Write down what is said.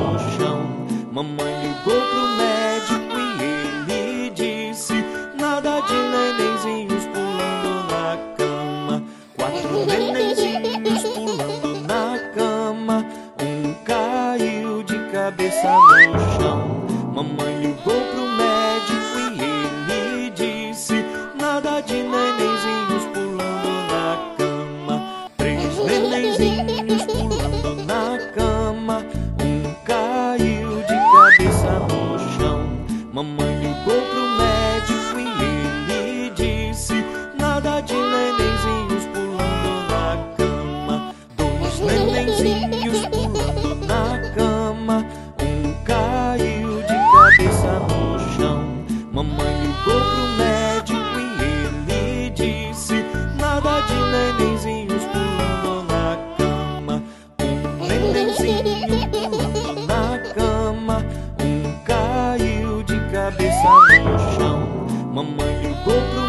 no chão. Mamãe ligou pro médico e ele disse: nada de nenenzinhos pulando na cama. 4 nenenzinhos pulando na cama. Um caiu de cabeça no chão. Mamãe ligou pro médico e ele disse: nada de nenenzinhos pulando na cama. 3 nenenzinhos pulando na cama. Um caiu de cabeça no chão. Mamãe ligou pro médico e ele disse: nada de nenenzinhos pulando na cama. 2 nenenzinhos pulando na cama. Um caiu de cabeça no chão. Mamãe ligou pro médico e ele disse: nada de nenenzinhos pulando na cama. 1 nenenzinho pulando na cama. Um caiu de cabeça no chão. Mamãe ligou pro